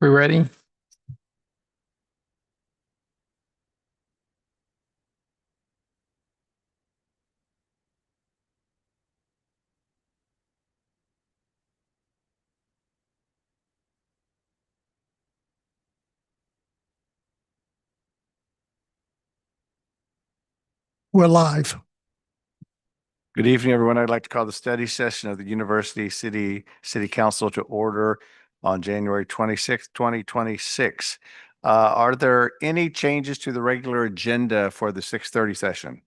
We ready? We're live. Good evening, everyone. I'd like to call the study session of the University City Council to order on January 26th, 2026. Are there any changes to the regular agenda for the 6:30 session?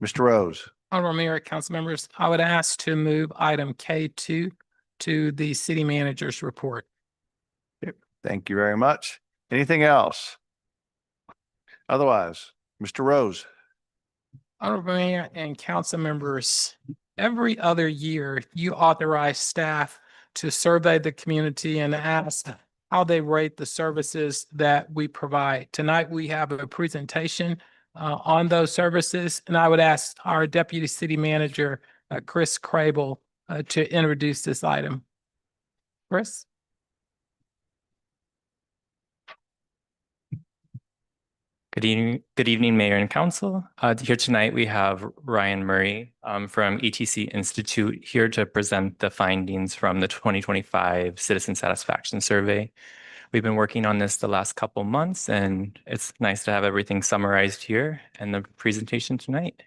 Mr. Rose. Honorable Mayor, council members, I would ask to move item K2 to the city manager's report. Thank you very much. Anything else? Otherwise, Mr. Rose. Honorable Mayor and council members, every other year you authorize staff to survey the community and ask how they rate the services that we provide. Tonight, we have a presentation on those services, and I would ask our Deputy City Manager, Chris Crable, to introduce this item. Chris? Good evening, Mayor and Council. Here tonight we have Ryan Murray from ETC Institute here to present the findings from the 2025 Citizen Satisfaction Survey. We've been working on this the last couple months, and it's nice to have everything summarized here in the presentation tonight.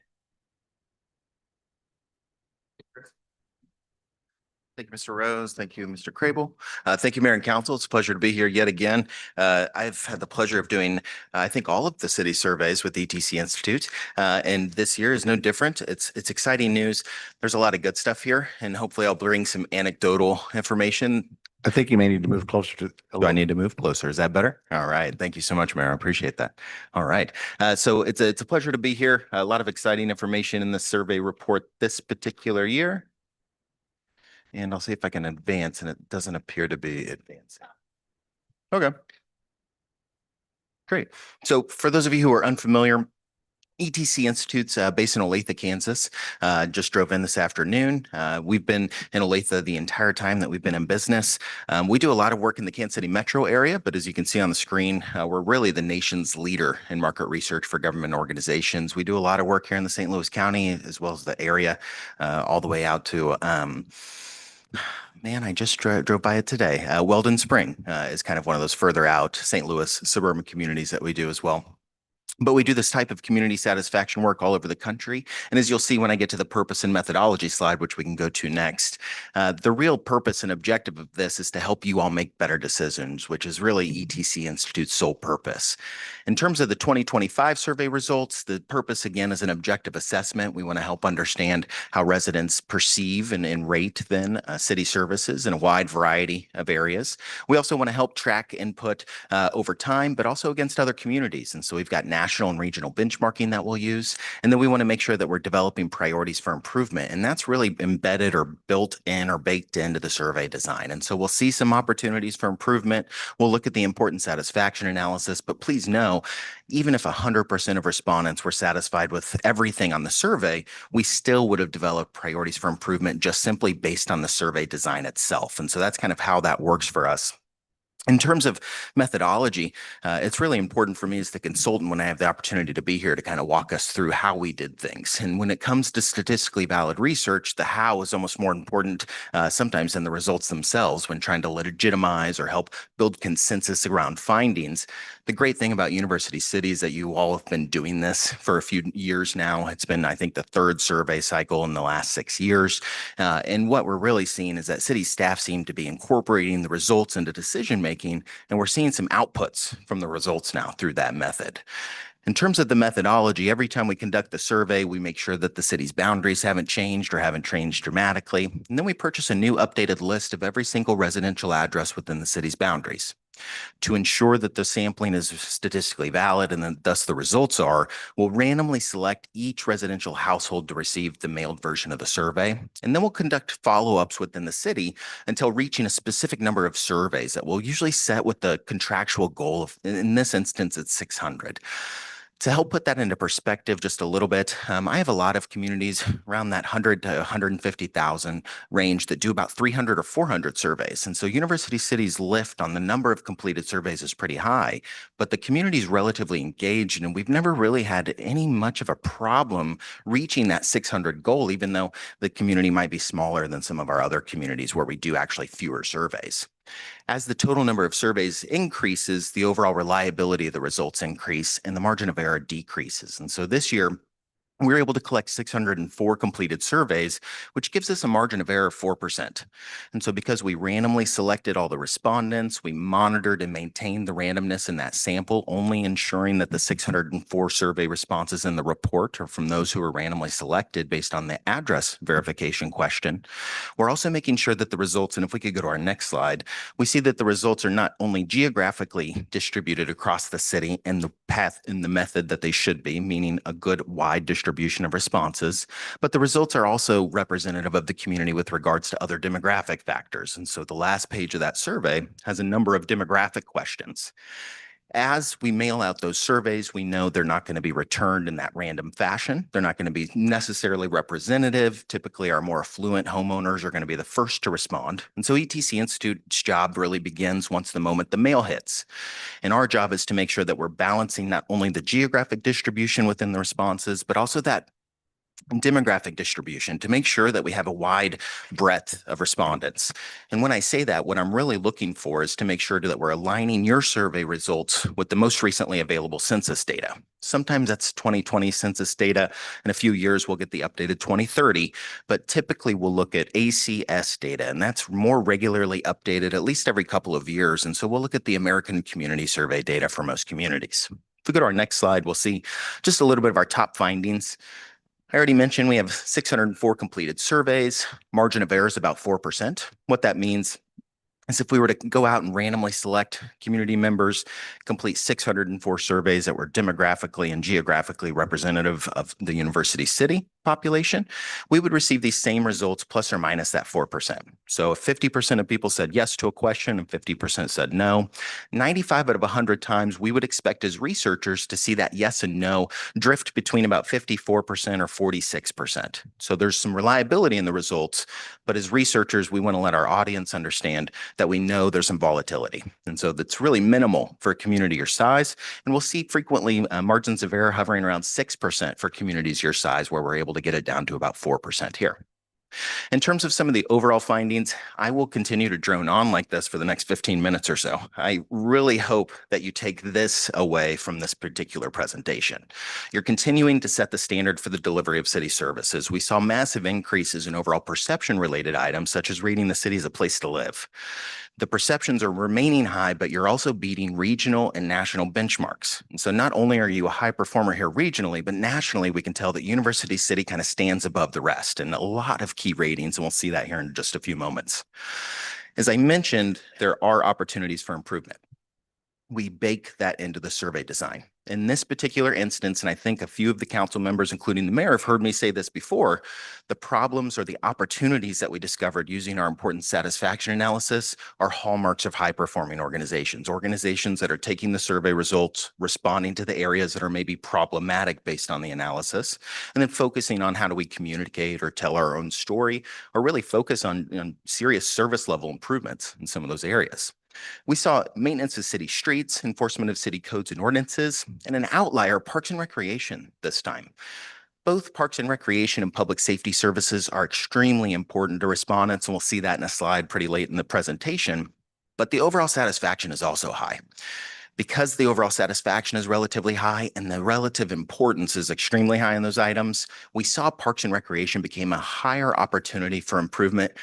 Thank you, Mr. Rose. Thank you, Mr. Crable. Thank you, Mayor and Council. It's a pleasure to be here yet again. I've had the pleasure of doing, I think, all of the city surveys with the ETC Institute, and this year is no different. It's exciting news. There's a lot of good stuff here, and hopefully I'll bring some anecdotal information. I think you may need to move closer to. Do I need to move closer? Is that better? All right. Thank you so much, Mayor. I appreciate that. All right. So it's a pleasure to be here. A lot of exciting information in the survey report this particular year. And I'll see if I can advance, and it doesn't appear to be advancing. Okay. Great. So for those of you who are unfamiliar, ETC Institute's based in Olathe, Kansas. Just drove in this afternoon. We've been in Olathe the entire time that we've been in business. We do a lot of work in the Kansas City metro area, but as you can see on the screen, we're really the nation's leader in market research for government organizations. We do a lot of work here in the St. Louis County, as well as the area, all the way out to man, I just drove by it today. Weldon Spring is kind of one of those further out St. Louis suburban communities that we do as well. But we do this type of community satisfaction work all over the country. And as you'll see when I get to the purpose and methodology slide, which we can go to next, the real purpose and objective of this is to help you all make better decisions, which is really ETC Institute's sole purpose. In terms of the 2025 survey results, the purpose, again, is an objective assessment. We want to help understand how residents perceive and rate then city services in a wide variety of areas. We also want to help track input over time, but also against other communities. And so we've got national and regional benchmarking that we'll use. And then we want to make sure that we're developing priorities for improvement. And that's really embedded or built in or baked into the survey design. And so we'll see some opportunities for improvement. We'll look at the important satisfaction analysis, but please know, even if 100% of respondents were satisfied with everything on the survey, we still would have developed priorities for improvement just simply based on the survey design itself. And so that's kind of how that works for us. In terms of methodology, it's really important for me as the consultant when I have the opportunity to be here to kind of walk us through how we did things. And when it comes to statistically valid research, the how is almost more important sometimes than the results themselves when trying to legitimize or help build consensus around findings. The great thing about University City is that you all have been doing this for a few years now. It's been, I think, the third survey cycle in the last 6 years. And what we're really seeing is that city staff seem to be incorporating the results into decision making. And we're seeing some outputs from the results now through that method. In terms of the methodology, every time we conduct the survey, we make sure that the city's boundaries haven't changed or haven't changed dramatically. And then we purchase a new updated list of every single residential address within the city's boundaries. To ensure that the sampling is statistically valid and then thus the results are, we'll randomly select each residential household to receive the mailed version of the survey. And then we'll conduct follow-ups within the city until reaching a specific number of surveys that we'll usually set with the contractual goal of, in this instance, it's 600. To help put that into perspective just a little bit, I have a lot of communities around that 100 to 150,000 range that do about 300 or 400 surveys. And so University City's lift on the number of completed surveys is pretty high, but the community is relatively engaged, and we've never really had any much of a problem reaching that 600 goal, even though the community might be smaller than some of our other communities where we do actually fewer surveys. As the total number of surveys increases, the overall reliability of the results increase and the margin of error decreases. And so this year, we were able to collect 604 completed surveys, which gives us a margin of error of 4%. And so because we randomly selected all the respondents, we monitored and maintained the randomness in that sample, only ensuring that the 604 survey responses in the report are from those who were randomly selected based on the address verification question. We're also making sure that the results, and if we could go to our next slide, we see that the results are not only geographically distributed across the city in the path in the method that they should be, meaning a good wide distribution of responses, but the results are also representative of the community with regards to other demographic factors. And so the last page of that survey has a number of demographic questions. As we mail out those surveys, we know they're not going to be returned in that random fashion. They're not going to be necessarily representative. Typically, our more affluent homeowners are going to be the first to respond. And so ETC Institute's job really begins once the moment the mail hits. And our job is to make sure that we're balancing not only the geographic distribution within the responses, but also that demographic distribution to make sure that we have a wide breadth of respondents. And when I say that, what I'm really looking for is to make sure that we're aligning your survey results with the most recently available census data. Sometimes that's 2020 census data. In a few years, we'll get the updated 2030, but typically we'll look at ACS data, and that's more regularly updated at least every couple of years. And so we'll look at the American Community Survey data for most communities. If we go to our next slide, we'll see just a little bit of our top findings. I already mentioned we have 604 completed surveys. Margin of error is about 4%. What that means is if we were to go out and randomly select community members, complete 604 surveys that were demographically and geographically representative of the University City population, we would receive these same results plus or minus that 4%. So if 50% of people said yes to a question and 50% said no, 95 out of 100 times we would expect as researchers to see that yes and no drift between about 54% or 46%. So there's some reliability in the results, but as researchers, we want to let our audience understand that we know there's some volatility. And so that's really minimal for a community your size. And we'll see frequently margins of error hovering around 6% for communities your size, where we're able to get it down to about 4% here. In terms of some of the overall findings, I will continue to drone on like this for the next 15 minutes or so. I really hope that you take this away from this particular presentation. You're continuing to set the standard for the delivery of city services. We saw massive increases in overall perception-related items, such as rating the city as a place to live. The perceptions are remaining high, but you're also beating regional and national benchmarks. And so not only are you a high performer here regionally, but nationally, we can tell that University City kind of stands above the rest in a lot of key ratings, and we'll see that here in just a few moments. As I mentioned, there are opportunities for improvement. We bake that into the survey design. In this particular instance, and I think a few of the council members, including the mayor, have heard me say this before, the problems or the opportunities that we discovered using our important satisfaction analysis are hallmarks of high-performing organizations, organizations that are taking the survey results, responding to the areas that are maybe problematic based on the analysis, and then focusing on how do we communicate or tell our own story, or really focus on serious service level improvements in some of those areas. We saw maintenance of city streets, enforcement of city codes and ordinances, and an outlier, parks and recreation this time. Both parks and recreation and public safety services are extremely important to respondents, and we'll see that in a slide pretty late in the presentation, but the overall satisfaction is also high. Because the overall satisfaction is relatively high and the relative importance is extremely high in those items, we saw parks and recreation became a higher opportunity for improvement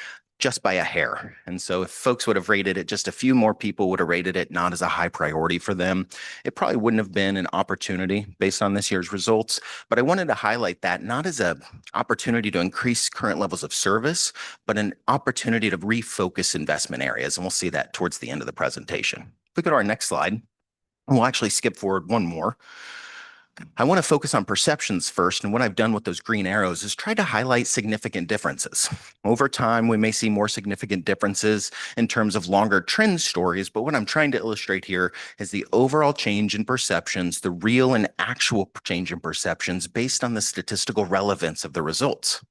just by a hair. And so if folks would have rated it, just a few more people would have rated it not as a high priority for them, it probably wouldn't have been an opportunity based on this year's results. But I wanted to highlight that not as an opportunity to increase current levels of service, but an opportunity to refocus investment areas. And we'll see that towards the end of the presentation. If we go to our next slide, we'll actually skip forward one more. I want to focus on perceptions first, and what I've done with those green arrows is try to highlight significant differences. Over time, we may see more significant differences in terms of longer trend stories, but what I'm trying to illustrate here is the overall change in perceptions, the real and actual change in perceptions based on the statistical relevance of the results.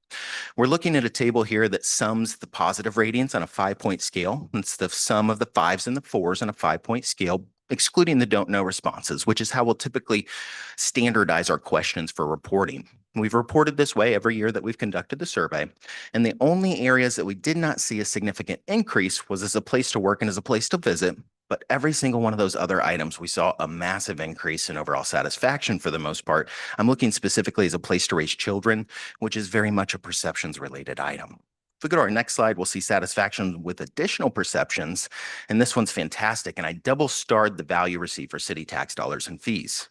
We're looking at a table here that sums the positive ratings on a 5-point scale. It's the sum of the 5s and the 4s on a 5-point scale, excluding the don't know responses, which is how we'll typically standardize our questions for reporting. We've reported this way every year that we've conducted the survey, and the only areas that we did not see a significant increase was as a place to work and as a place to visit. But every single one of those other items, we saw a massive increase in overall satisfaction for the most part. I'm looking specifically as a place to raise children, which is very much a perceptions related item. If we go to our next slide, we'll see satisfaction with additional perceptions. And this one's fantastic. And I double starred the value received for city tax dollars and fees.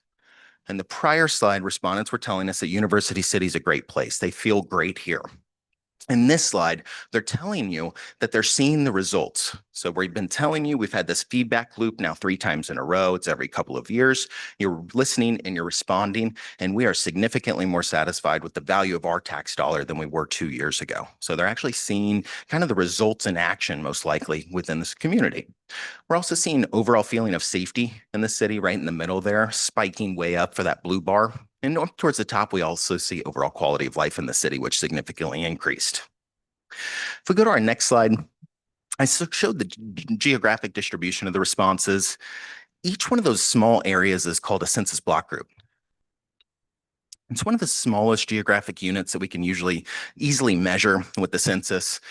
In the prior slide, respondents were telling us that University City is a great place. They feel great here. In this slide, they're telling you that they're seeing the results. So we've been telling you, we've had this feedback loop now 3 times in a row. It's every couple of years. You're listening and you're responding, and we are significantly more satisfied with the value of our tax dollar than we were 2 years ago. So they're actually seeing kind of the results in action, most likely within this community. We're also seeing overall feeling of safety in the city right in the middle there, spiking way up for that blue bar. And up towards the top, we also see overall quality of life in the city, which significantly increased. If we go to our next slide, I showed the geographic distribution of the responses. Each one of those small areas is called a census block group. It's one of the smallest geographic units that we can usually easily measure with the census.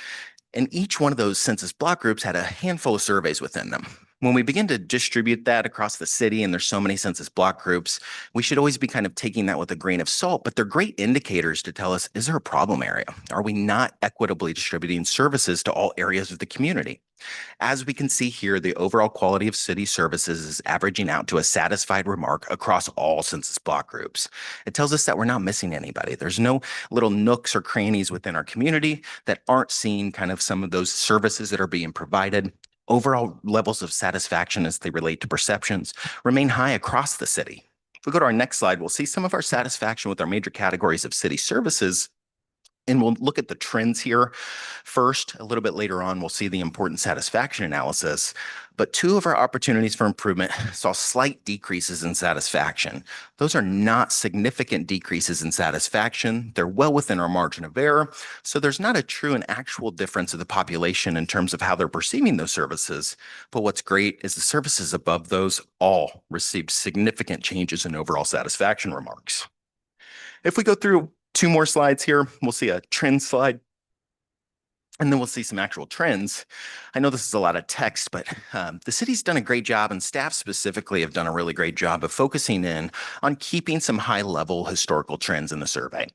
And each one of those census block groups had a handful of surveys within them. When we begin to distribute that across the city, and there's so many census block groups, we should always be kind of taking that with a grain of salt, but they're great indicators to tell us, is there a problem area? Are we not equitably distributing services to all areas of the community? As we can see here, the overall quality of city services is averaging out to a satisfied remark across all census block groups. It tells us that we're not missing anybody. There's no little nooks or crannies within our community that aren't seeing kind of some of those services that are being provided. Overall levels of satisfaction as they relate to perceptions remain high across the city. If we go to our next slide, we'll see some of our satisfaction with our major categories of city services. And we'll look at the trends here first. A little bit later on, we'll see the important satisfaction analysis. But 2 of our opportunities for improvement saw slight decreases in satisfaction. Those are not significant decreases in satisfaction. They're well within our margin of error. So there's not a true and actual difference of the population in terms of how they're perceiving those services. But what's great is the services above those all received significant changes in overall satisfaction remarks. If we go through 2 more slides here, we'll see a trend slide, and then we'll see some actual trends. I know this is a lot of text, but the city's done a great job, and staff specifically have done a really great job of focusing in on keeping some high-level historical trends in the survey.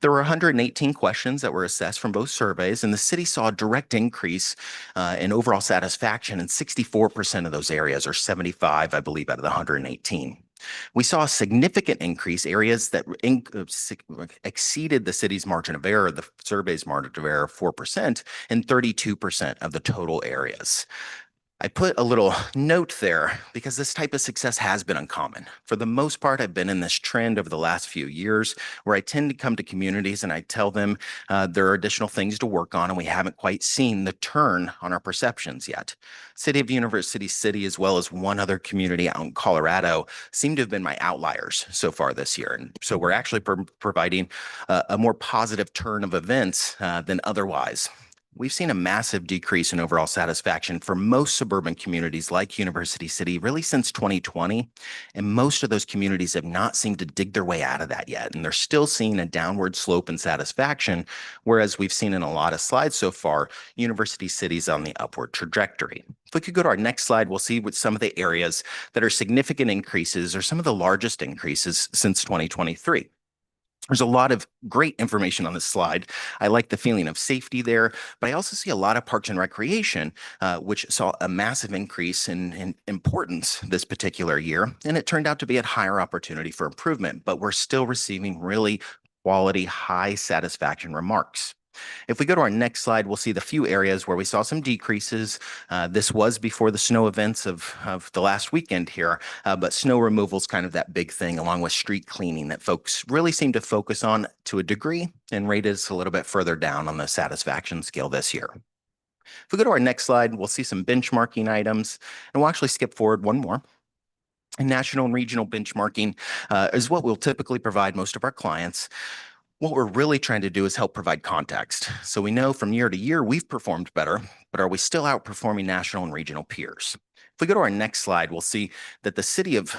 There were 118 questions that were assessed from both surveys, and the city saw a direct increase in overall satisfaction in 64% of those areas, or 75, I believe, out of the 118. We saw a significant increase, areas that exceeded the city's margin of error, the survey's margin of error of 4%, and 32% of the total areas. I put a little note there because this type of success has been uncommon. For the most part, I've been in this trend over the last few years where I tend to come to communities and I tell them there are additional things to work on, and we haven't quite seen the turn on our perceptions yet. City of University City, as well as one other community out in Colorado, seem to have been my outliers so far this year. And so we're actually providing a more positive turn of events than otherwise. We've seen a massive decrease in overall satisfaction for most suburban communities like University City really since 2020. And most of those communities have not seemed to dig their way out of that yet. And they're still seeing a downward slope in satisfaction, whereas we've seen in a lot of slides so far, University City's on the upward trajectory. If we could go to our next slide, we'll see what some of the areas that are significant increases or some of the largest increases since 2023. There's a lot of great information on this slide. I like the feeling of safety there, but I also see a lot of parks and recreation, which saw a massive increase in importance this particular year. And it turned out to be at higher opportunity for improvement, but we're still receiving really quality, high satisfaction remarks. If we go to our next slide, we'll see the few areas where we saw some decreases. This was before the snow events of the last weekend here, but snow removal is kind of that big thing, along with street cleaning that folks really seem to focus on to a degree and rate us a little bit further down on the satisfaction scale this year. If we go to our next slide, we'll see some benchmarking items, and we'll actually skip forward one more. And national and regional benchmarking is what we'll typically provide most of our clients. What we're really trying to do is help provide context. So we know from year to year, we've performed better, but are we still outperforming national and regional peers? If we go to our next slide, we'll see that the city of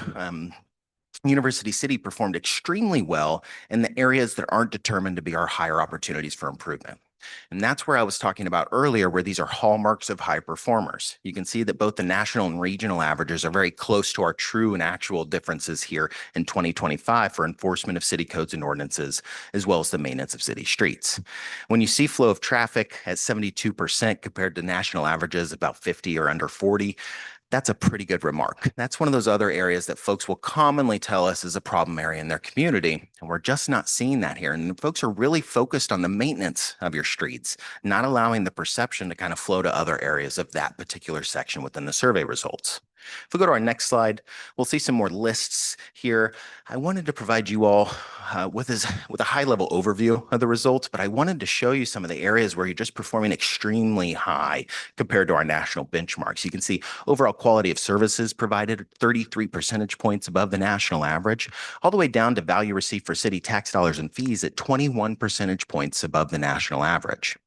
University City performed extremely well in the areas that aren't determined to be our higher opportunities for improvement. And that's where I was talking about earlier, where these are hallmarks of high performers. You can see that both the national and regional averages are very close to our true and actual differences here in 2025 for enforcement of city codes and ordinances, as well as the maintenance of city streets. When you see flow of traffic at 72% compared to national averages about 50 or under 40, that's a pretty good remark. That's one of those other areas that folks will commonly tell us is a problem area in their community. And we're just not seeing that here. And folks are really focused on the maintenance of your streets, not allowing the perception to kind of flow to other areas of that particular section within the survey results. If we go to our next slide, we'll see some more lists here. I wanted to provide you all with a high-level overview of the results, but I wanted to show you some of the areas where you're just performing extremely high compared to our national benchmarks. You can see overall quality of services provided 33 percentage points above the national average, all the way down to value received for city tax dollars and fees at 21 percentage points above the national average.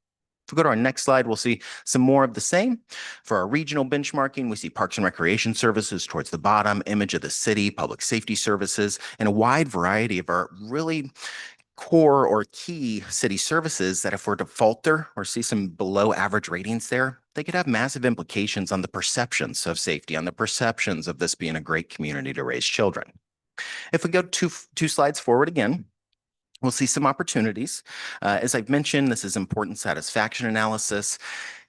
If we go to our next slide, we'll see some more of the same. For our regional benchmarking, we see parks and recreation services towards the bottom, image of the city, public safety services, and a wide variety of our really core or key city services that if we're to falter or see some below average ratings there, they could have massive implications on the perceptions of safety, on the perceptions of this being a great community to raise children. If we go two slides forward again, we'll see some opportunities. As I've mentioned, this is important satisfaction analysis.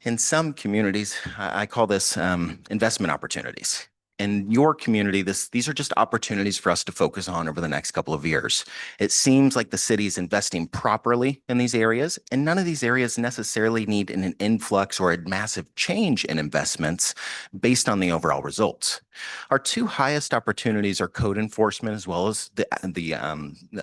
In some communities, I call this investment opportunities. In your community, these are just opportunities for us to focus on over the next couple of years. It seems like the city is investing properly in these areas, and none of these areas necessarily need an influx or a massive change in investments based on the overall results. Our two highest opportunities are code enforcement as well as the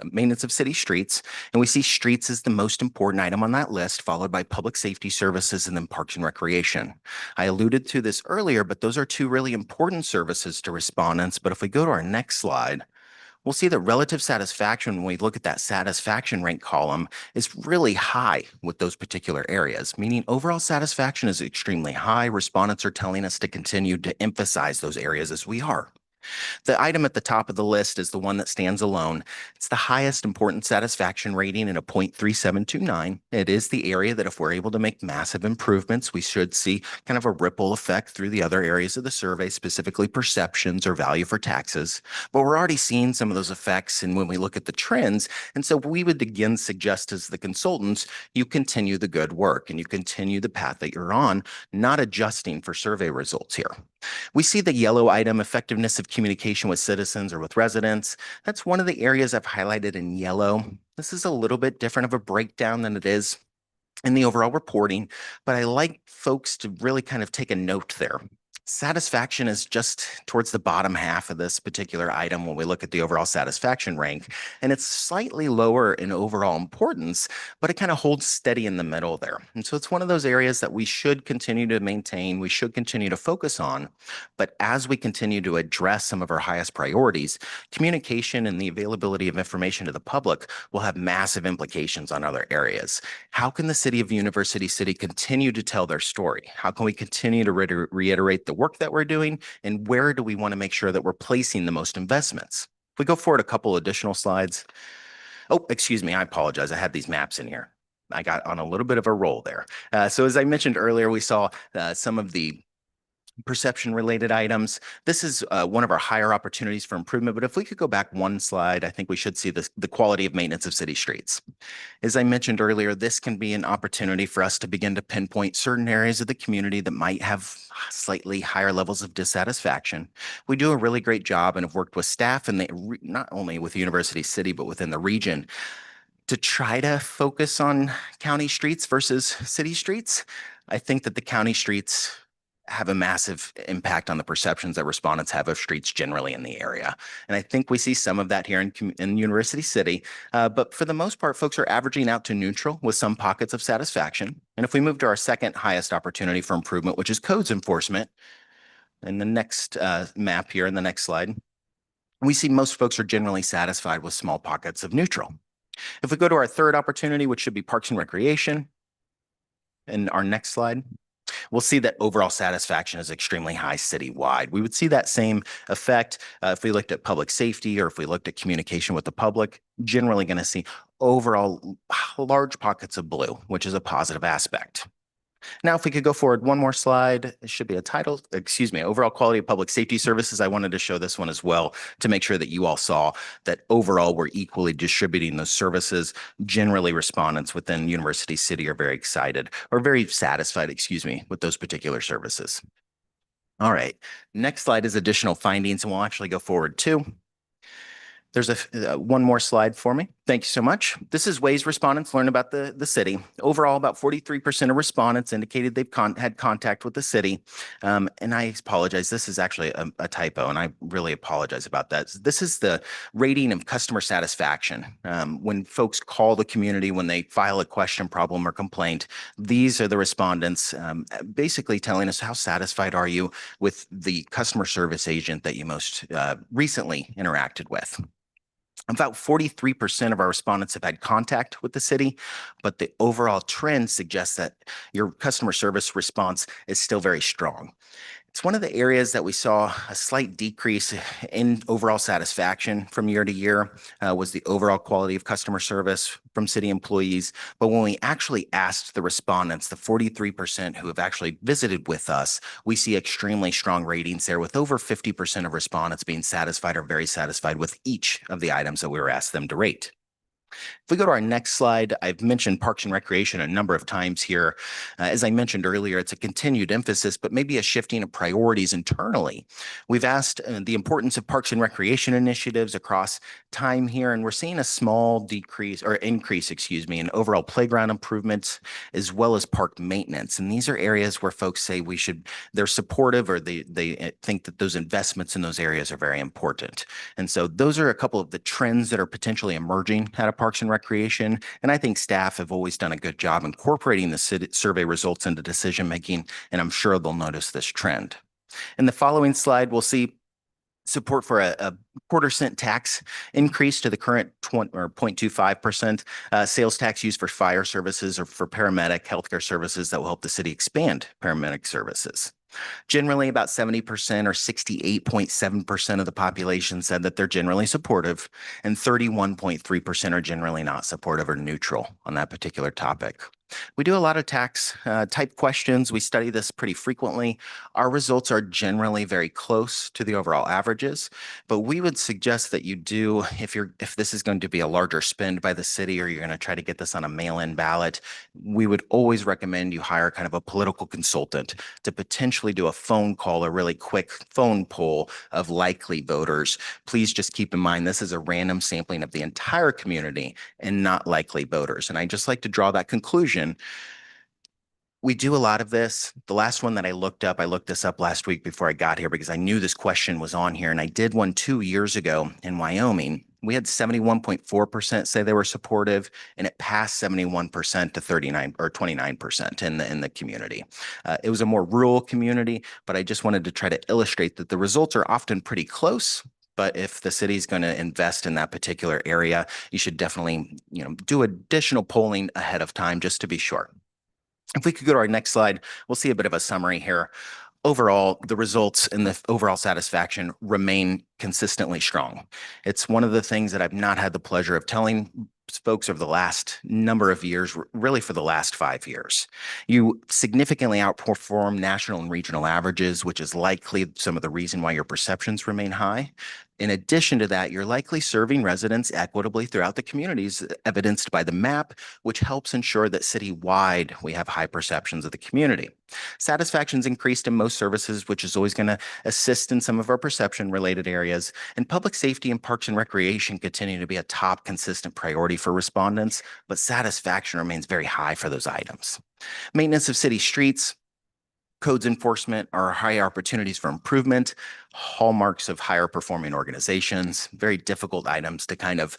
maintenance of city streets. And we see streets as the most important item on that list, followed by public safety services and then parks and recreation. I alluded to this earlier, but those are two really important services to respondents. But if we go to our next slide, we'll see that relative satisfaction, when we look at that satisfaction rank column, is really high with those particular areas, meaning overall satisfaction is extremely high. Respondents are telling us to continue to emphasize those areas as we are. The item at the top of the list is the one that stands alone. It's the highest important satisfaction rating at a 0.3729. It is the area that if we're able to make massive improvements, we should see kind of a ripple effect through the other areas of the survey, specifically perceptions or value for taxes. But we're already seeing some of those effects and when we look at the trends. And so we would again suggest as the consultants, you continue the good work and you continue the path that you're on, not adjusting for survey results here. We see the yellow item, effectiveness of communication with citizens or with residents. That's one of the areas I've highlighted in yellow. This is a little bit different of a breakdown than it is in the overall reporting, but I like folks to really kind of take a note there. Satisfaction is just towards the bottom half of this particular item when we look at the overall satisfaction rank, and it's slightly lower in overall importance, but it kind of holds steady in the middle there. And so it's one of those areas that we should continue to maintain, we should continue to focus on. But as we continue to address some of our highest priorities, communication and the availability of information to the public will have massive implications on other areas. How can the city of University City continue to tell their story? How can we continue to reiterate the work that we're doing, and where do we want to make sure that we're placing the most investments? If we go forward a couple additional slides. Oh, excuse me, I apologize. I had these maps in here. I got on a little bit of a roll there. So as I mentioned earlier, we saw some of the perception related items. This is one of our higher opportunities for improvement. But if we could go back one slide, I think we should see the quality of maintenance of city streets. As I mentioned earlier, this can be an opportunity for us to begin to pinpoint certain areas of the community that might have slightly higher levels of dissatisfaction. We do a really great job and have worked with staff and not only with University City, but within the region, to try to focus on county streets versus city streets. I think that the county streets have a massive impact on the perceptions that respondents have of streets generally in the area. And I think we see some of that here in University City. But for the most part, folks are averaging out to neutral with some pockets of satisfaction. And if we move to our second highest opportunity for improvement, which is codes enforcement, in the next map here in the next slide, we see most folks are generally satisfied with small pockets of neutral. If we go to our third opportunity, which should be Parks and Recreation, in our next slide, we'll see that overall satisfaction is extremely high citywide. We would see that same effect if we looked at public safety or if we looked at communication with the public, generally going to see overall large pockets of blue, which is a positive aspect. Now, if we could go forward one more slide, it should be a title, overall quality of public safety services. I wanted to show this one as well to make sure that you all saw that overall we're equally distributing those services. Generally, respondents within University City are very excited or very satisfied, with those particular services. All right, next slide is additional findings, and we'll actually go forward too. There's one more slide for me. Thank you so much. This is ways respondents learn about the city. Overall, about 43% of respondents indicated they've had contact with the city. And I apologize. This is actually a typo, and I really apologize about that. This is the rating of customer satisfaction. When folks call the community, when they file a question, problem, or complaint, these are the respondents basically telling us how satisfied are you with the customer service agent that you most recently interacted with. About 43% of our respondents have had contact with the city, but the overall trend suggests that your customer service response is still very strong. It's one of the areas that we saw a slight decrease in overall satisfaction from year to year was the overall quality of customer service from city employees. But when we actually asked the respondents, the 43% who have actually visited with us, we see extremely strong ratings there with over 50% of respondents being satisfied or very satisfied with each of the items that we were asked them to rate. If we go to our next slide, I've mentioned Parks and Recreation a number of times here. As I mentioned earlier, it's a continued emphasis, but maybe a shifting of priorities internally. We've asked the importance of Parks and Recreation initiatives across time here, and we're seeing a small increase in overall playground improvements as well as park maintenance. And these are areas where folks say they're supportive or they think that those investments in those areas are very important. And so those are a couple of the trends that are potentially emerging out of Parks and Recreation. And I think staff have always done a good job incorporating the survey results into decision making, and I'm sure they'll notice this trend. In the following slide, we'll see support for a quarter-cent tax increase to the current 0.25% sales tax used for fire services or for paramedic healthcare services that will help the city expand paramedic services. Generally, about 70% or 68.7% of the population said that they're generally supportive, and 31.3% are generally not supportive or neutral on that particular topic. We do a lot of tax type questions. We study this pretty frequently. Our results are generally very close to the overall averages, but we would suggest that you do, if this is going to be a larger spend by the city or you're going to try to get this on a mail-in ballot, we would always recommend you hire kind of a political consultant to potentially do a phone call, a really quick phone poll of likely voters. Please just keep in mind, this is a random sampling of the entire community and not likely voters. And I just like to draw that conclusion. We do a lot of this. The last one that I looked this up last week before I got here because I knew this question was on here, and I did one 2 years ago in Wyoming. We had 71.4% say they were supportive, and it passed 71% to 39 or 29% in the community. It was a more rural community, but I just wanted to try to illustrate that the results are often pretty close. But if the city is going to invest in that particular area, you should definitely, do additional polling ahead of time just to be sure. If we could go to our next slide, we'll see a bit of a summary here. Overall, the results and the overall satisfaction remain consistently strong. It's one of the things that I've not had the pleasure of telling folks over the last number of years, really for the last 5 years. You significantly outperform national and regional averages, which is likely some of the reason why your perceptions remain high. In addition to that, you're likely serving residents equitably throughout the communities, evidenced by the map, which helps ensure that citywide we have high perceptions of the community. Satisfaction's increased in most services, which is always going to assist in some of our perception-related areas. And public safety and parks and recreation continue to be a top consistent priority for respondents, but satisfaction remains very high for those items. Maintenance of city streets, codes enforcement are high opportunities for improvement, hallmarks of higher performing organizations, very difficult items to kind of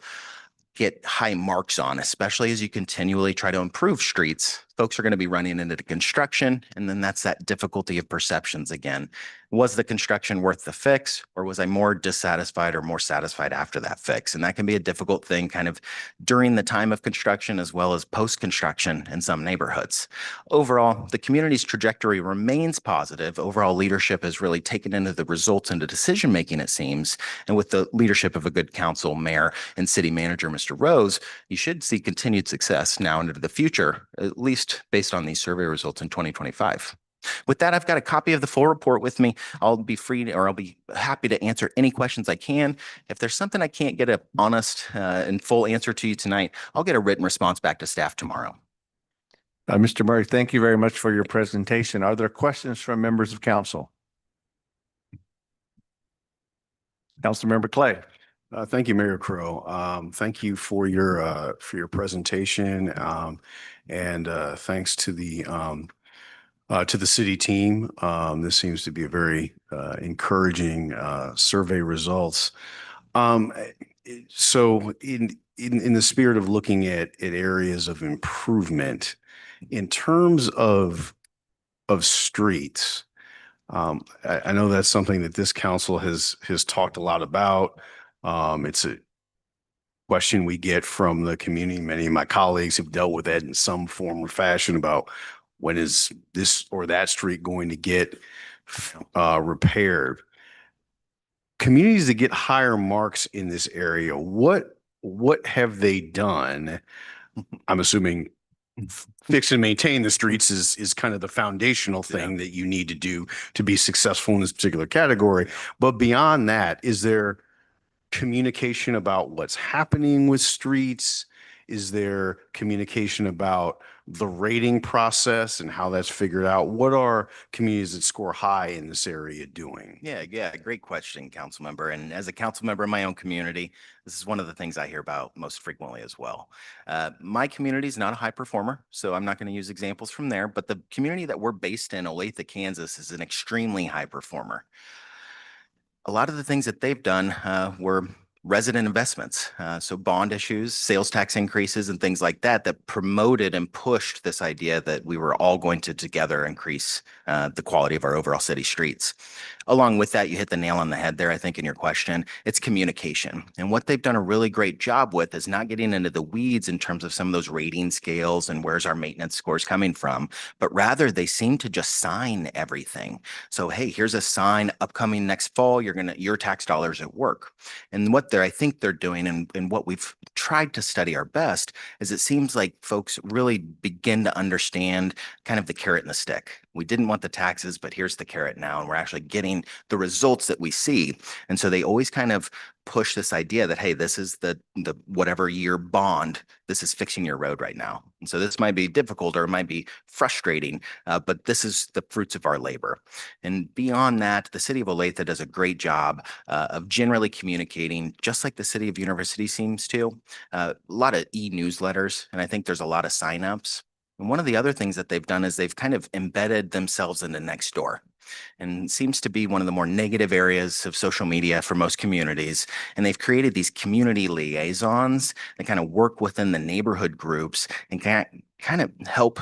get high marks on, especially as you continually try to improve streets. Folks are going to be running into the construction, and then that's that difficulty of perceptions again. Was the construction worth the fix, or was I more dissatisfied or more satisfied after that fix? And that can be a difficult thing kind of during the time of construction as well as post-construction in some neighborhoods. Overall, the community's trajectory remains positive. Overall leadership has really taken into the results into decision-making, it seems. And with the leadership of a good council, mayor, and city manager, Mr. Rose, you should see continued success now into the future, at least based on these survey results in 2025. With that, I've got a copy of the full report with me. I'll be happy to answer any questions I can. If there's something I can't get an honest and full answer to you tonight, I'll get a written response back to staff tomorrow. Mr. Murray, thank you very much for your presentation. Are there questions from members of council? Councilmember Clay. Thank you, Mayor Crow. Thank you for your presentation, and thanks to the city team. This seems to be a very encouraging survey results. So in the spirit of looking at areas of improvement in terms of streets, I know that's something that this council has talked a lot about. It's a question we get from the community. Many of my colleagues have dealt with that in some form or fashion about when is this or that street going to get repaired. Communities that get higher marks in this area, what have they done? I'm assuming fix and maintain the streets is kind of the foundational thing that you need to do to be successful in this particular category. But beyond that, is there communication about what's happening with streets? Is there communication about the rating process and how that's figured out? What are communities that score high in this area doing? Yeah, great question, council member. And as a council member in my own community, this is one of the things I hear about most frequently as well. My community is not a high performer, so I'm not going to use examples from there, but the community that we're based in, Olathe, Kansas, is an extremely high performer. A lot of the things that they've done were resident investments. So bond issues, sales tax increases, and things like that promoted and pushed this idea that we were all going to together increase the quality of our overall city streets. Along with that, you hit the nail on the head there, I think, in your question. It's communication. And what they've done a really great job with is not getting into the weeds in terms of some of those rating scales and where's our maintenance scores coming from, but rather they seem to just sign everything. So, hey, here's a sign upcoming next fall, your tax dollars at work. And what I think they're doing, and what we've tried to study our best, is it seems like folks really begin to understand kind of the carrot and the stick. We didn't want the taxes, but here's the carrot now, and we're actually getting the results that we see. And so they always kind of push this idea that, hey, this is the whatever year bond, this is fixing your road right now. And so this might be difficult or it might be frustrating, but this is the fruits of our labor. And beyond that, the city of Olathe does a great job of generally communicating, just like the city of University seems to. A lot of e-newsletters, and I think there's a lot of signups. And one of the other things that they've done is they've kind of embedded themselves into Nextdoor. And seems to be one of the more negative areas of social media for most communities. And they've created these community liaisons that kind of work within the neighborhood groups and kind of help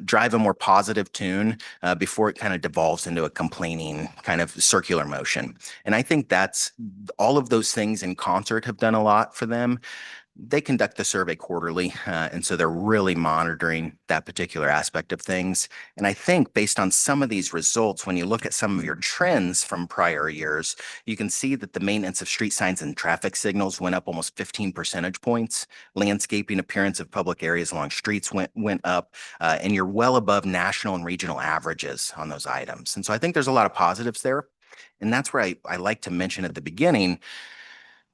drive a more positive tune before it kind of devolves into a complaining kind of circular motion. And I think that's all of those things in concert have done a lot for them. They conduct the survey quarterly, and so they're really monitoring that particular aspect of things. And I think based on some of these results, when you look at some of your trends from prior years, you can see that the maintenance of street signs and traffic signals went up almost 15 percentage points. Landscaping appearance of public areas along streets went up, and you're well above national and regional averages on those items. And so I think there's a lot of positives there. And that's where I like to mention at the beginning,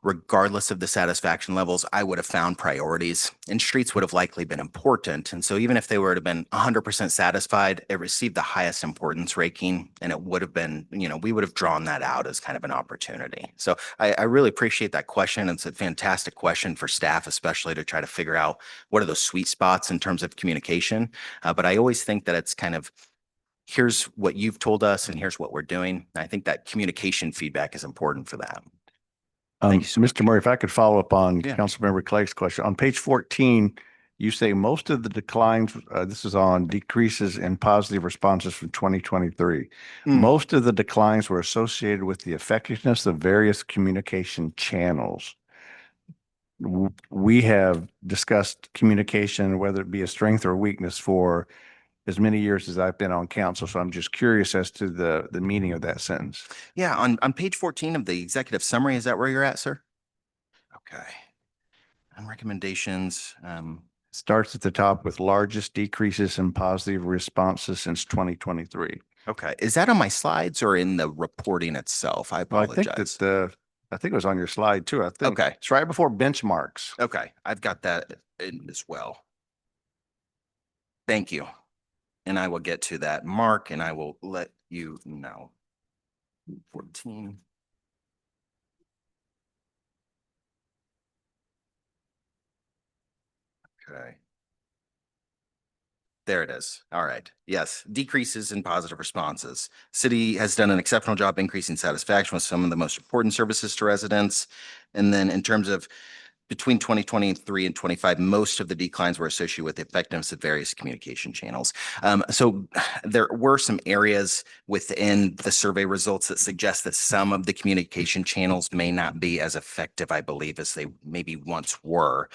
regardless of the satisfaction levels, I would have found priorities, and streets would have likely been important. And so even if they were to have been 100% satisfied, it received the highest importance ranking, and it would have been, we would have drawn that out as kind of an opportunity. So I really appreciate that question. It's a fantastic question for staff, especially to try to figure out what are those sweet spots in terms of communication. But I always think that it's kind of, here's what you've told us and here's what we're doing. I think that communication feedback is important for that. Thank you so Mr. Murray, if I could follow up on Yeah. Councilmember Clegg's question. On page 14, you say most of the declines, this is on decreases in positive responses from 2023. Mm. Most of the declines were associated with the effectiveness of various communication channels. We have discussed communication, whether it be a strength or a weakness, for as many years as I've been on council. So I'm just curious as to the meaning of that sentence. Yeah, on page 14 of the executive summary, is that where you're at, sir? Okay. And recommendations, Starts at the top with largest decreases in positive responses since 2023. okay. Is that on my slides or in the reporting itself? I Well, I think apologize. that I think it was on your slide too. I think. Okay. It's right before benchmarks. Okay, I've got that in as well. Thank you. And I will get to that, Mark, and I will let you know. 14. Okay. There it is. All right. Yes, decreases in positive responses. City has done an exceptional job increasing satisfaction with some of the most important services to residents. And then in terms of between 2023 and 25, most of the declines were associated with the effectiveness of various communication channels. So there were some areas within the survey results that suggest that some of the communication channels may not be as effective, I believe, as they maybe once were.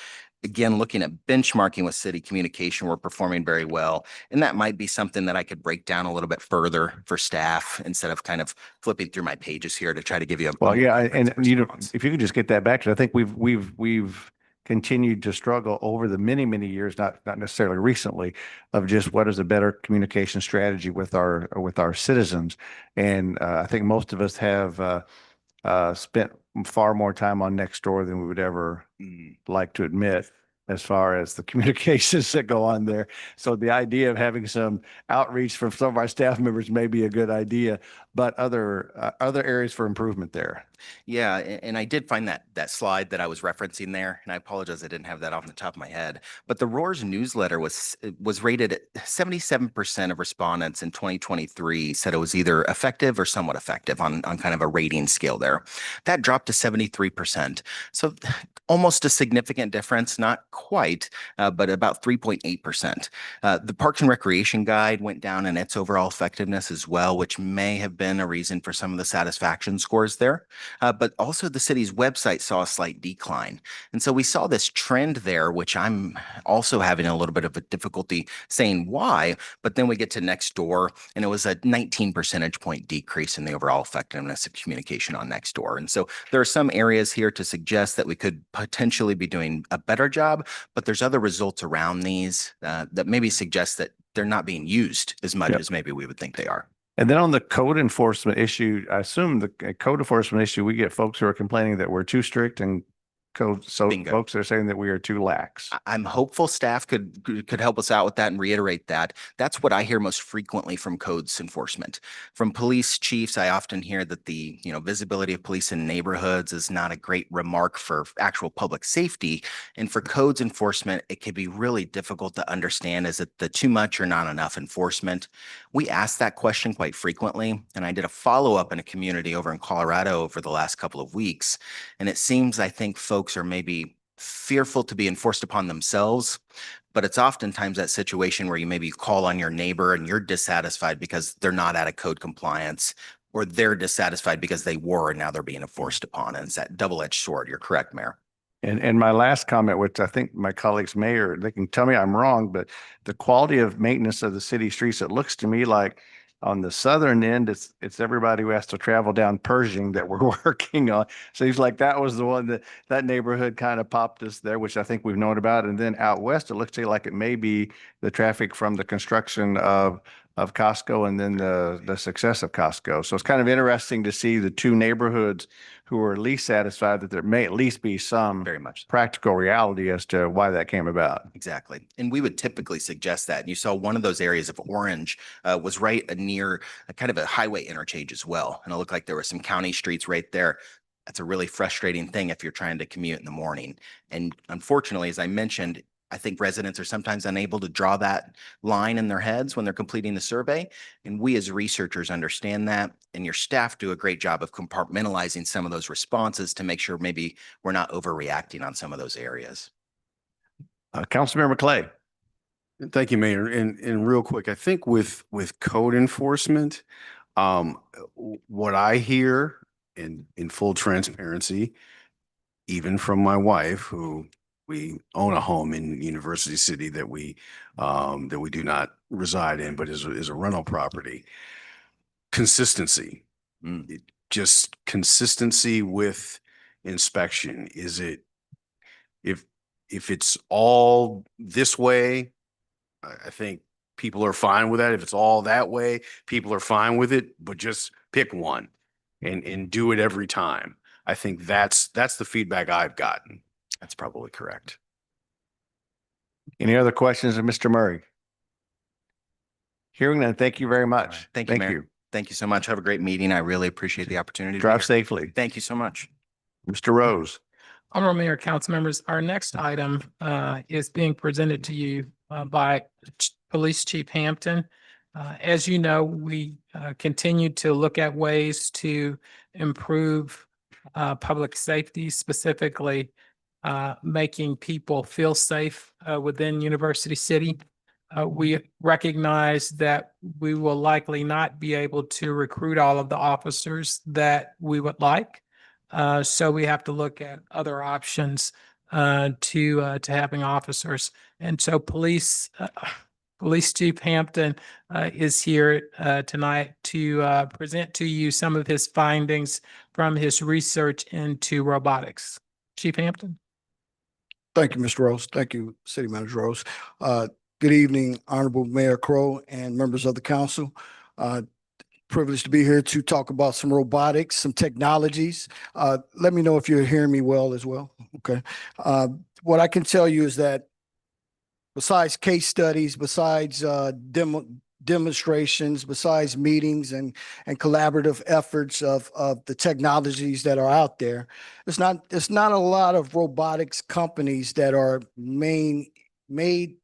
Again, looking at benchmarking with city communication, we're performing very well. And that might be something that I could break down a little bit further for staff instead of kind of flipping through my pages here to try to give you a. Well, yeah, more and comprehensive response. if you could just get that back to, I think we've continued to struggle over the many years, not necessarily recently, of just what is a better communication strategy with our citizens. And I think most of us have spent far more time on Nextdoor than we would ever like to admit, as far as the communications that go on there. So the idea of having some outreach from some of our staff members may be a good idea, but other areas for improvement there. Yeah, and I did find that slide that I was referencing there, and I apologize I didn't have that off the top of my head. But the Roars newsletter was rated at 77% of respondents in 2023 said it was either effective or somewhat effective on kind of a rating scale there. That dropped to 73%. So almost a significant difference, not quite, but about 3.8%. The Parks and Recreation Guide went down in its overall effectiveness as well, which may have been a reason for some of the satisfaction scores there. But also the city's website saw a slight decline. And so we saw this trend there, which I'm also having a little bit of a difficulty saying why, but then we get to Nextdoor and it was a 19 percentage point decrease in the overall effectiveness of communication on Nextdoor. And so there are some areas here to suggest that we could potentially be doing a better job, but there's other results around these that maybe suggest that they're not being used as much as maybe we would think they are. And then on the code enforcement issue, I assume the code enforcement issue, we get folks who are complaining that we're too strict and Bingo. folks are saying that we are too lax. I'm hopeful staff could help us out with that and reiterate that. That's what I hear most frequently from codes enforcement. From police chiefs, I often hear that the visibility of police in neighborhoods is not a great remark for actual public safety. And for codes enforcement, it can be really difficult to understand. Is it the too much or not enough enforcement? We ask that question quite frequently. And I did a follow-up in a community over in Colorado over the last couple of weeks. And it seems, I think folks are maybe fearful to be enforced upon themselves, but it's oftentimes that situation where you maybe call on your neighbor and you're dissatisfied because they're not out of code compliance, or they're dissatisfied because they were and now they're being enforced upon. And it's that double-edged sword. You're correct, Mayor. And my last comment, which I think my colleagues they can tell me I'm wrong, but the quality of maintenance of the city streets, it looks to me like on the southern end, it's everybody who has to travel down Pershing that we're working on. Seems like that was the one that neighborhood kind of popped us there, which I think we've known about. And then out west, it looks to you like it may be the traffic from the construction of of Costco and then the success of Costco. So it's kind of interesting to see the two neighborhoods who are least satisfied that there may at least be some Very much. practical reality as to why that came about. Exactly. And we would typically suggest that. And you saw one of those areas of orange was right near a kind of a highway interchange as well. And it looked like there were some county streets right there. That's a really frustrating thing if you're trying to commute in the morning. And unfortunately, as I mentioned, I think residents are sometimes unable to draw that line in their heads when they're completing the survey. And we as researchers understand that. And your staff do a great job of compartmentalizing some of those responses to make sure maybe we're not overreacting on some of those areas. Councilmember Clay. Thank you, Mayor. And real quick, I think with code enforcement, what I hear in full transparency, even from my wife, who we own a home in University City that we do not reside in, but is a rental property. Consistency, just consistency with inspection. Is it if it's all this way, I think people are fine with that. If it's all that way, people are fine with it, but just pick one and do it every time. I think that's the feedback I've gotten. That's probably correct. Any other questions of Mr. Murray? Hearing none, thank you very All much. right. Thank you, Mayor. Thank you so much. Have a great meeting. I really appreciate the opportunity. to be Drive here. safely. Thank you so much. Mr. Rose. Honorable Mayor, council members, our next item is being presented to you by Police Chief Hampton. As you know, we continue to look at ways to improve public safety, specifically making people feel safe within University City. We recognize that we will likely not be able to recruit all of the officers that we would like. So we have to look at other options to having officers. And so Police Chief Hampton is here tonight to present to you some of his findings from his research into robotics. Chief Hampton. Thank you, Mr. Rose. Thank you, City Manager Rose. Good evening, Honorable Mayor Crowe and members of the council. Privileged to be here to talk about some robotics, some technologies. Let me know if you're hearing me well as well. Okay. What I can tell you is that besides case studies, besides demonstrations, besides meetings and collaborative efforts of the technologies that are out there, it's not a lot of robotics companies that are made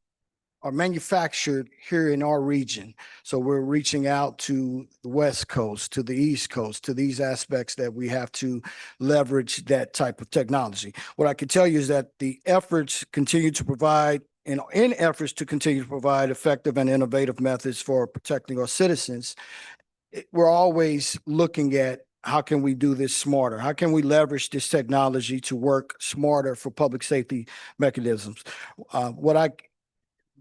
or manufactured here in our region. So we're reaching out to the West Coast, to the East Coast, to these aspects that we have to leverage that type of technology. What I can tell you is that the efforts continue to provide in efforts to continue to provide effective and innovative methods for protecting our citizens, we're always looking at how can we do this smarter? How can we leverage this technology to work smarter for public safety mechanisms?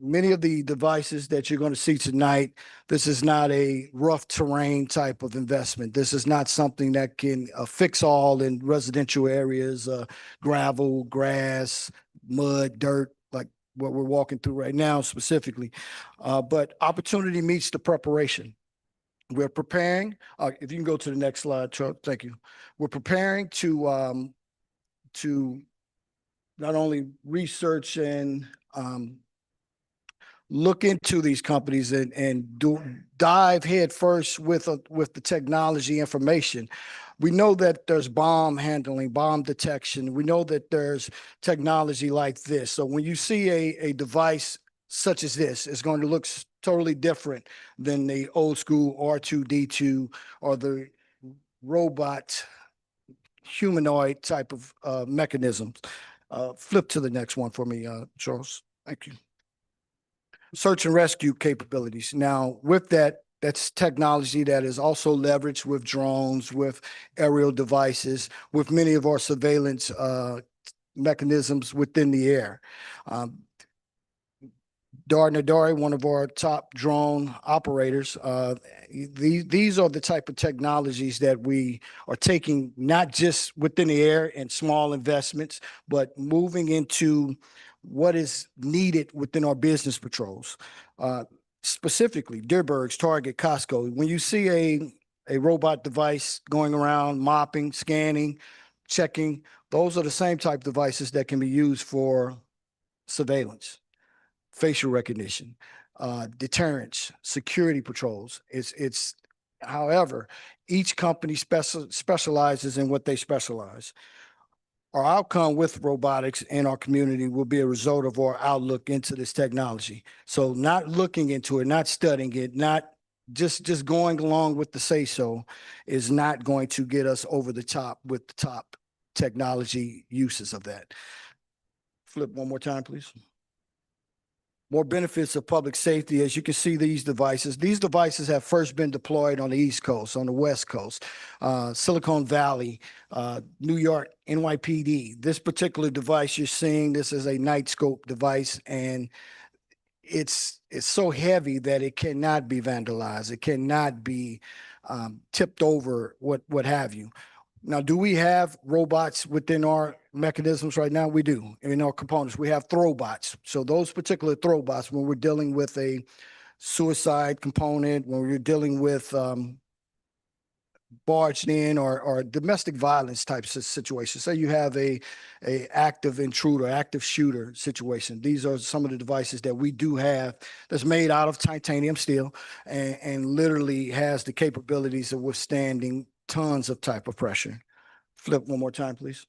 Many of the devices that you're going to see tonight, this is not a rough terrain type of investment. This is not something that can fix all in residential areas, gravel, grass, mud, dirt, like what we're walking through right now specifically. But opportunity meets the preparation. We're preparing, if you can go to the next slide, Chuck, thank you. We're preparing to not only research and look into these companies and dive head first with the technology information. We know that there's bomb handling, bomb detection. We know that there's technology like this. So when you see a device such as this, it's going to look totally different than the old school R2-D2 or the robot humanoid type of mechanisms. Flip to the next one for me, Charles. Thank you. Search and rescue capabilities. Now, with that, that's technology that is also leveraged with drones, with aerial devices, with many of our surveillance mechanisms within the air. Dar Nadari, one of our top drone operators, these are the type of technologies that we are taking, not just within the air and small investments, but moving into what is needed within our business patrols. specifically Deerbergs, Target, Costco, when you see a robot device going around mopping, scanning, checking, those are the same type devices that can be used for surveillance, facial recognition, deterrence, security patrols. However, each company specializes in what they specialize. Our outcome with robotics in our community will be a result of our outlook into this technology. So not looking into it, not studying it, not just going along with the say-so is not going to get us over the top with the top technology uses of that. Flip one more time, please. More benefits of public safety. As you can see, these devices have first been deployed on the East Coast, on the West Coast, Silicon Valley, New York, NYPD. This particular device you're seeing, this is a night scope device, and it's so heavy that it cannot be vandalized. It cannot be tipped over, what have you. Now, do we have robots within our mechanisms right now? We do. In our components, we have throwbots. So those particular throwbots, when we're dealing with a suicide component, when we're dealing with barged in or domestic violence types of situations. Say you have a active intruder, active shooter situation. These are some of the devices that we do have that's made out of titanium steel and literally has the capabilities of withstanding tons of type of pressure. Flip one more time, please.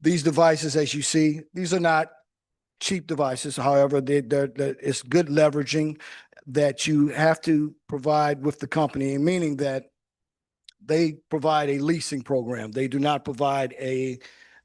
These devices, as you see, these are not cheap devices. However, it's good leveraging that you have to provide with the company, meaning that they provide a leasing program. They do not provide a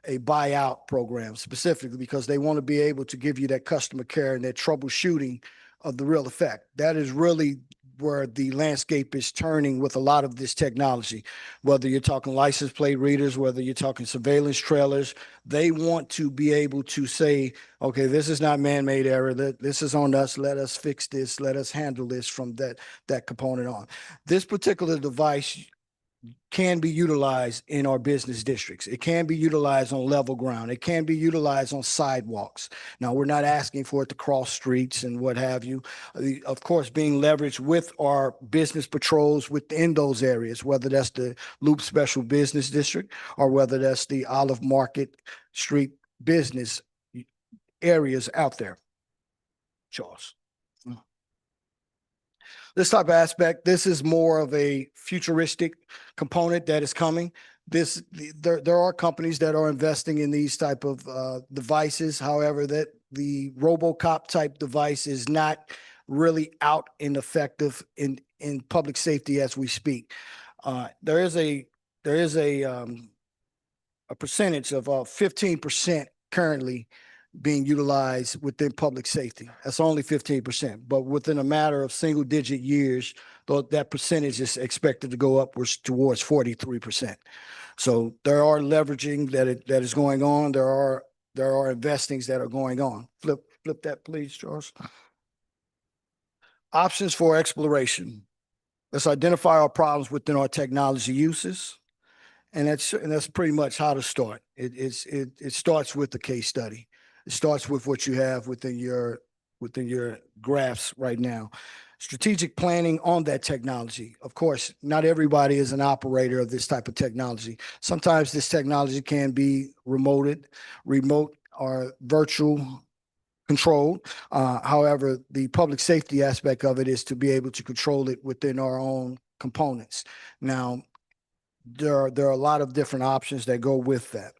buyout program specifically because they want to be able to give you that customer care and that troubleshooting of the real effect. That is really where the landscape is turning with a lot of this technology, whether you're talking license plate readers, whether you're talking surveillance trailers, they want to be able to say, okay, this is not man-made error. This is on us. Let us fix this. Let us handle this from that component on. This particular device can be utilized in our business districts. It can be utilized on level ground. It can be utilized on sidewalks. Now, we're not asking for it to cross streets and what have you. Of course, being leveraged with our business patrols within those areas, whether that's the Loop Special Business District or whether that's the Olive Market Street business areas out there. Charles. This type of aspect, this is more of a futuristic component that is coming. There are companies that are investing in these type of devices. However, that the RoboCop type device is not really out and effective in public safety as we speak. There is a percentage of 15% currently being utilized within public safety. That's only 15%, but within a matter of single digit years, that percentage is expected to go upwards towards 43%. So there are leveraging that is going on. There are investings that are going on. Flip that, please, Charles. Options for exploration. Let's identify our problems within our technology uses. And that's pretty much how to start. It starts with the case study. It starts with what you have within your graphs right now. Strategic planning on that technology. Of course, not everybody is an operator of this type of technology. Sometimes this technology can be remote or virtual controlled. However, the public safety aspect of it is to be able to control it within our own components. Now, there are a lot of different options that go with that.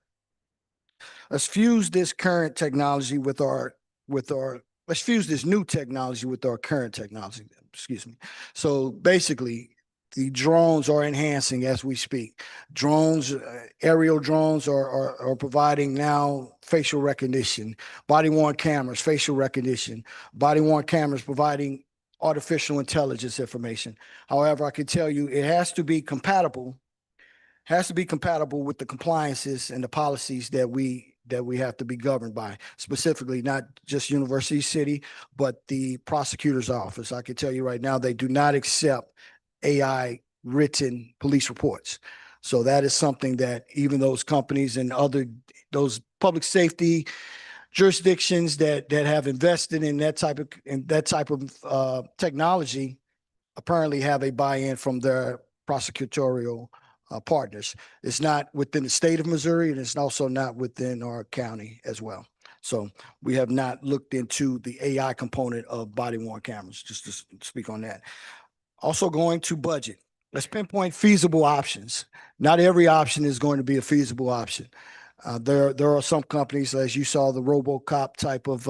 Let's fuse this current technology let's fuse this new technology with our current technology. Excuse me. So basically, the drones are enhancing as we speak. Drones, aerial drones are providing now facial recognition, body-worn cameras, facial recognition, body-worn cameras providing artificial intelligence information. However, I can tell you it has to be compatible with the compliances and the policies that we have to be governed by, specifically not just University City, but the prosecutor's office. I can tell you right now, they do not accept AI written police reports. So that is something that even those companies and those public safety jurisdictions that have invested in that type of technology apparently have a buy-in from their prosecutorial partners. It's not within the state of Missouri, and it's also not within our county as well. So we have not looked into the AI component of body worn cameras, just to speak on that. Also going to budget. Let's pinpoint feasible options. Not every option is going to be a feasible option. There are some companies, as you saw, the RoboCop type of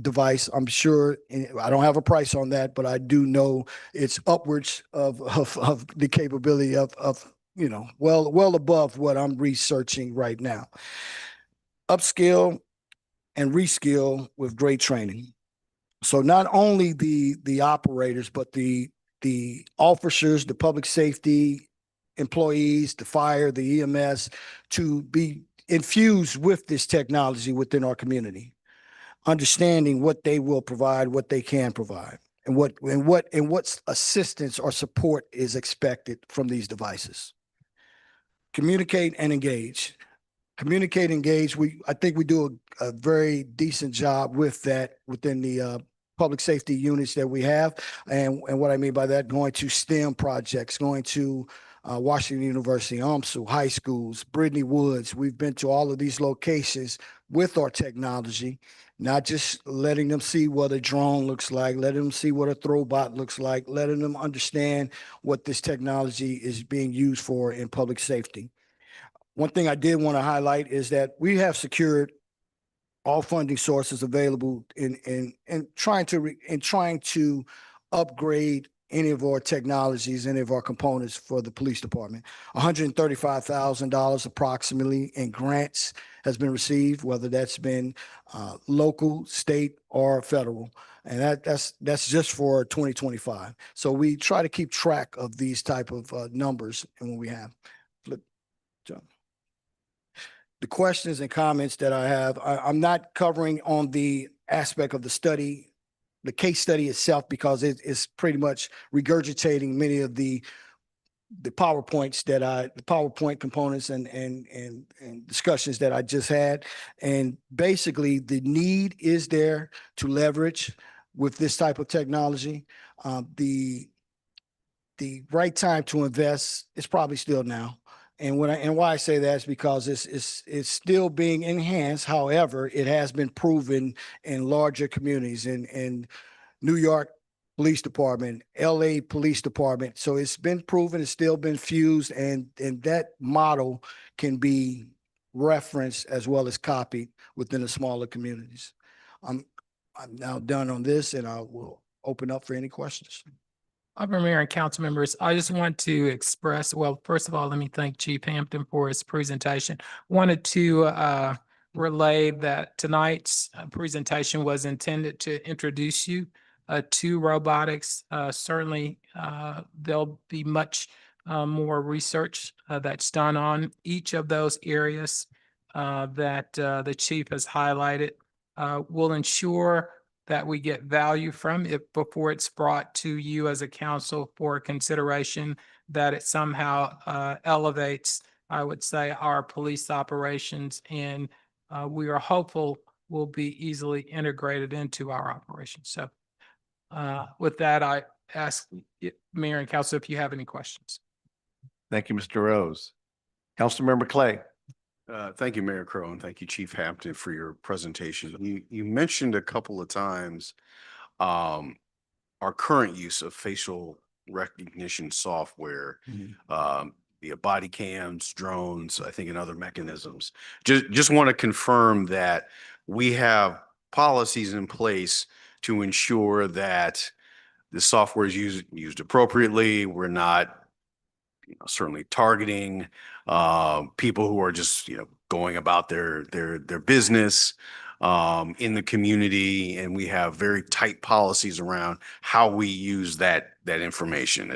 device. I'm sure, I don't have a price on that, but I do know it's upwards of the capability of well above what I'm researching right now. Upskill and reskill with great training. So not only the operators, but the officers, the public safety employees, the fire, the EMS, to be infused with this technology within our community, understanding what they will provide, what they can provide, and what assistance or support is expected from these devices. Communicate and engage. Communicate, engage. I think we do a very decent job with that within the public safety units that we have. And what I mean by that, going to STEM projects, going to Washington University, UMSU, high schools, Brittany Woods. We've been to all of these locations with our technology, not just letting them see what a drone looks like, letting them see what a throwbot looks like, letting them understand what this technology is being used for in public safety. One thing I did want to highlight is that we have secured all funding sources available in trying to upgrade any of our technologies, any of our components for the police department. $135,000 approximately in grants has been received, whether that's been local, state, or federal. And that's just for 2025. So we try to keep track of these type of numbers and when we have. The questions and comments that I have, I'm not covering on the aspect of the study, the case study itself, because it is pretty much regurgitating many of the PowerPoints the PowerPoint components and discussions that I just had. And basically the need is there to leverage with this type of technology. The right time to invest is probably still now. And why I say that is because it's still being enhanced. However, it has been proven in larger communities in New York Police Department, LA Police Department. So it's been proven, it's still been fused, and that model can be referenced as well as copied within the smaller communities. I'm now done on this, and I will open up for any questions. Mayor and council members, I just want to express, well, first of all, let me thank Chief Hampton for his presentation. Wanted to relay that tonight's presentation was intended to introduce you to robotics. Certainly, there'll be much more research that's done on each of those areas that the chief has highlighted. Will ensure that we get value from it before it's brought to you as a council for consideration, that it somehow elevates, I would say, our police operations, and we are hopeful will be easily integrated into our operations. So with that, I ask Mayor and Council if you have any questions. Thank you, Mr. Rose. Councilmember Clay. Thank you, Mayor Crowe, and thank you, Chief Hampton, for your presentation. You mentioned a couple of times our current use of facial recognition software, via body cams, drones, I think, and other mechanisms. Just want to confirm that we have policies in place to ensure that the software is used appropriately. We're not certainly targeting people who are just going about their business in the community, and we have very tight policies around how we use that information.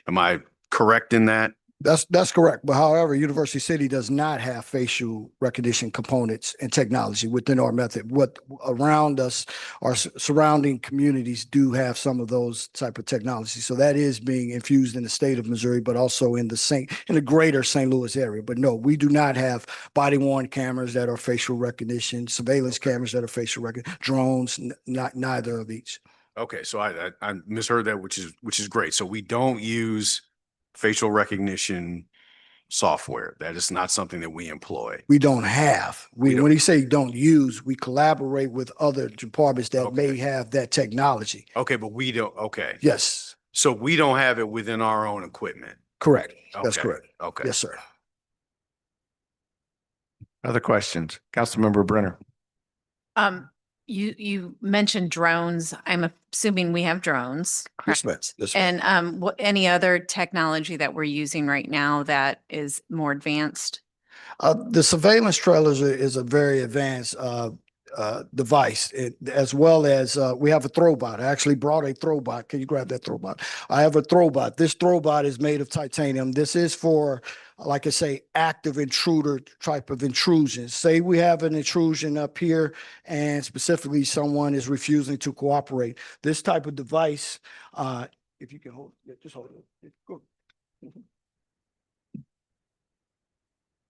Am I correct in that? That's correct. But however, University City does not have facial recognition components and technology within our method. What around us, our surrounding communities do have some of those type of technology. So that is being infused in the state of Missouri, but also in the greater St. Louis area. But no, we do not have body worn cameras that are facial recognition, surveillance cameras that are facial recognition, drones, not neither of each. Okay, so I misheard that, which is great. So we don't use facial recognition software. That is not something that we employ. We don't have. We don't. When you say don't use, we collaborate with other departments that may Okay. have that technology. Okay, but we don't, okay. Yes, So we don't have it within our own equipment. correct. That's Okay, correct. Okay. Yes, sir. Other questions? Councilmember Brenner. You mentioned drones. I'm assuming we have drones, Yes, ma'am. correct? Yes, ma'am. And what, any other technology that we're using right now that is more advanced? The surveillance trailers is a very advanced device, as well as we have a throwbot. I actually brought a throwbot. Can you grab that throwbot? I have a throwbot. This throwbot is made of titanium. This is for, like I say, active intruder type of intrusions. Say we have an intrusion up here and specifically someone is refusing to cooperate. This type of device, if you can hold, just hold it. Go.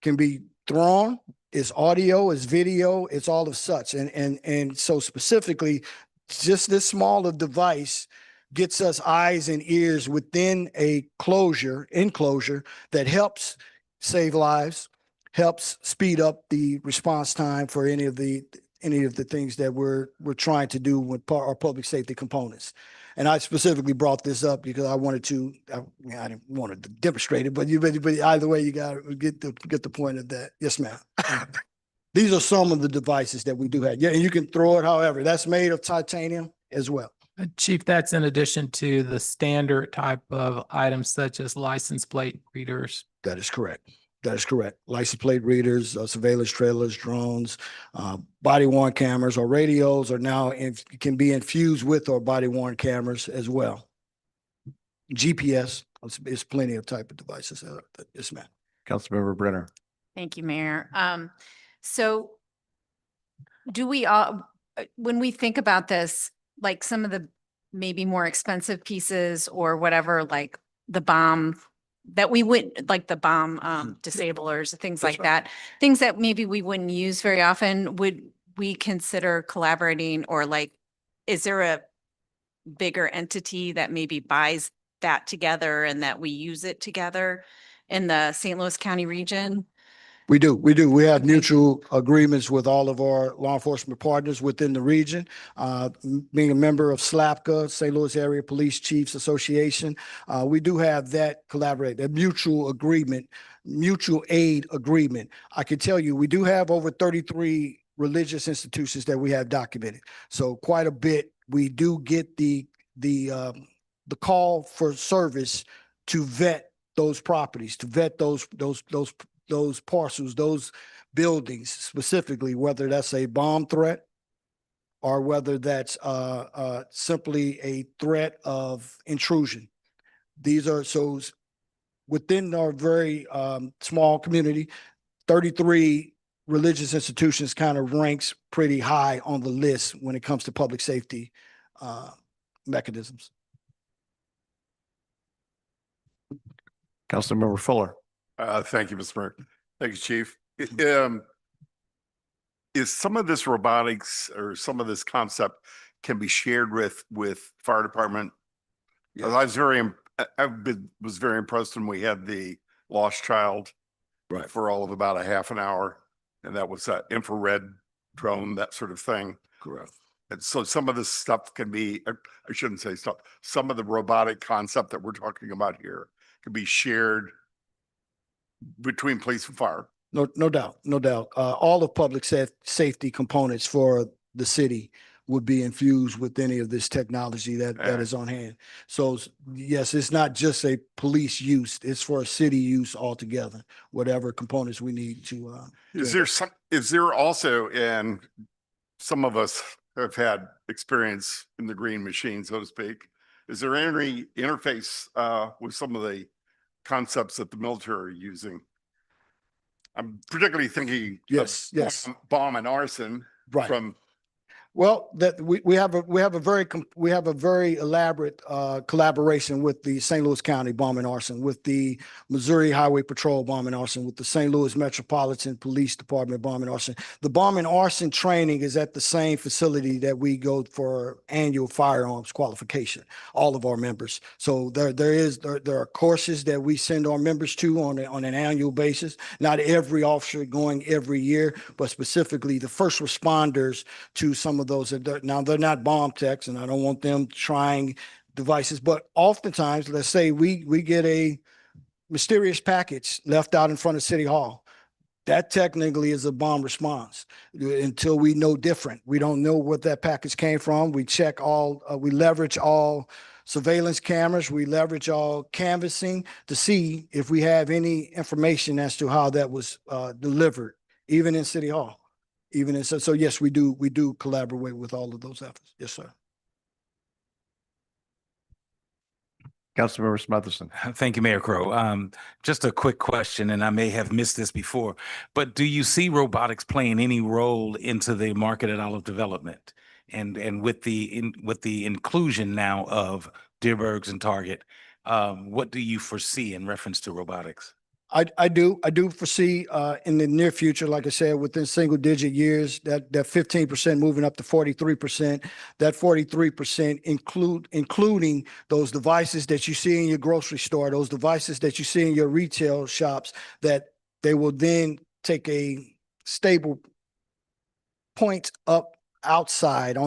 Can be thrown, it's audio, it's video, it's all of such. And so specifically, just this small of device gets us eyes and ears within a enclosure that helps save lives, helps speed up the response time for any of the things that we're trying to do with our public safety components. And I specifically brought this up because I wanted to, I didn't want to demonstrate it, but either way, you got to get the point of that. Yes, ma'am. These are some of the devices that we do have. Yeah, and you can throw it however. That's made of titanium as well. Chief, that's in addition to the standard type of items such as license plate readers. That is correct. That is correct. License plate readers, surveillance trailers, drones, body worn cameras or radios are now can be infused with our body worn cameras as well. GPS, there's plenty of type of devices. Yes, ma'am. Councilmember Brenner. Thank you, Mayor. So do we all, when we think about this, like some of the maybe more expensive pieces or whatever, like the bomb that we would, like the bomb disablers, things That's like that, things that maybe we wouldn't use very often, would we consider collaborating, or like, is there a bigger entity that maybe buys that together and that we use it together in the St. Louis County region? We do. We have mutual agreements with all of our law enforcement partners within the region. Being a member of SLAPCA, St. Louis Area Police Chiefs Association, we do have that a mutual agreement, mutual aid agreement. I can tell you, we do have over 33 religious institutions that we have documented. So quite a bit. We do get the call for service to vet those properties, to vet those parcels, those buildings specifically, whether that's a bomb threat or whether that's simply a threat of intrusion. These are, so within our very small community, 33 religious institutions kind of ranks pretty high on the list when it comes to public safety mechanisms. Councilmember Fuller. Thank you, Mr. Mayor. Thank you, Chief. Is some of this robotics or some of this concept can be shared with fire department? Yes. I was very impressed when we had the lost child for all of about a half an hour, and that was that infrared drone, that sort of thing. Correct. And so some of this stuff can be, I shouldn't say stuff, some of the robotic concept that we're talking about here can be shared between police and fire. No doubt. All of public safety components for the city would be infused with any of this technology that is on hand. So yes, it's not just a police use; it's for a city use altogether. Whatever components we need to. Is there also, and some of us have had experience in the green machine, so to speak. Is there any interface with some of the concepts that the military are using. I'm particularly thinking. of Yes, yes. Bomb and arson Right. from, Well, that we have a very elaborate collaboration with the St. Louis County Bomb and Arson, with the Missouri Highway Patrol Bomb and Arson, with the St. Louis Metropolitan Police Department Bomb and Arson. The bomb and arson training is at the same facility that we go for annual firearms qualification, all of our members. So there are courses that we send our members to on an annual basis. Not every officer going every year, but specifically the first responders to some of those. Now, they're not bomb techs, and I don't want them trying devices, but oftentimes, let's say we get a mysterious package left out in front of City Hall. That technically is a bomb response until we know different. We don't know what that package came from. We check all, we leverage all surveillance cameras. We leverage all canvassing to see if we have any information as to how that was delivered, even in City Hall. Even in, so yes, we do collaborate with all of those efforts. Yes, sir. Councilmember Smotherson. Thank you, Mayor Crowe. Just a quick question, and I may have missed this before, but do you see robotics playing any role into the market at Olive Development? And with the inclusion now of Deerbergs and Target, what do you foresee in reference to robotics? I do foresee in the near future, like I said, within single digit years, that 15% moving up to 43%, that 43% including those devices that you see in your grocery store, those devices that you see in your retail shops, that they will then take a stable point up outside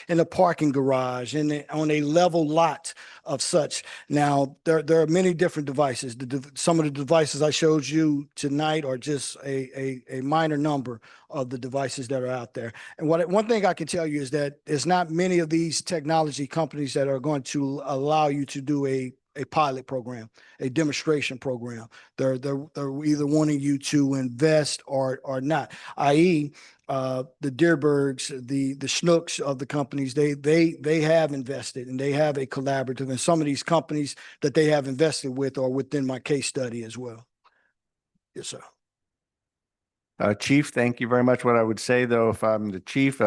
in the parking garage, on a level lot of such. Now, there are many different devices. Some of the devices I showed you tonight are just a minor number of the devices that are out there. And one thing I can tell you is that there's not many of these technology companies that are going to allow you to do a pilot program, a demonstration program. They're either wanting you to invest or not, i.e., the Deerbergs, the Schnooks of the companies, they have invested and they have a collaborative, and some of these companies that they have invested with are within my case study as well. Yes, sir. Chief, thank you very much. What I would say, though, if I'm the chief,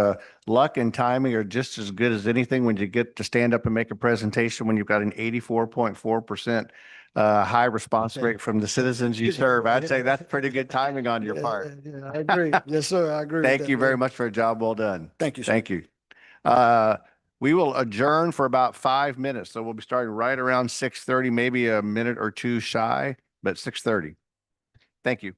luck and timing are just as good as anything when you get to stand up and make a presentation when you've got an 84.4% high response rate from the citizens you serve. I'd say that's pretty good timing on your part. Yeah, I agree. Yes, sir. I agree. Thank you very much for a job well done. Thank you, sir. Thank you. We will adjourn for about 5 minutes. So we'll be starting right around 6:30, maybe a minute or two shy, but 6:30. Thank you.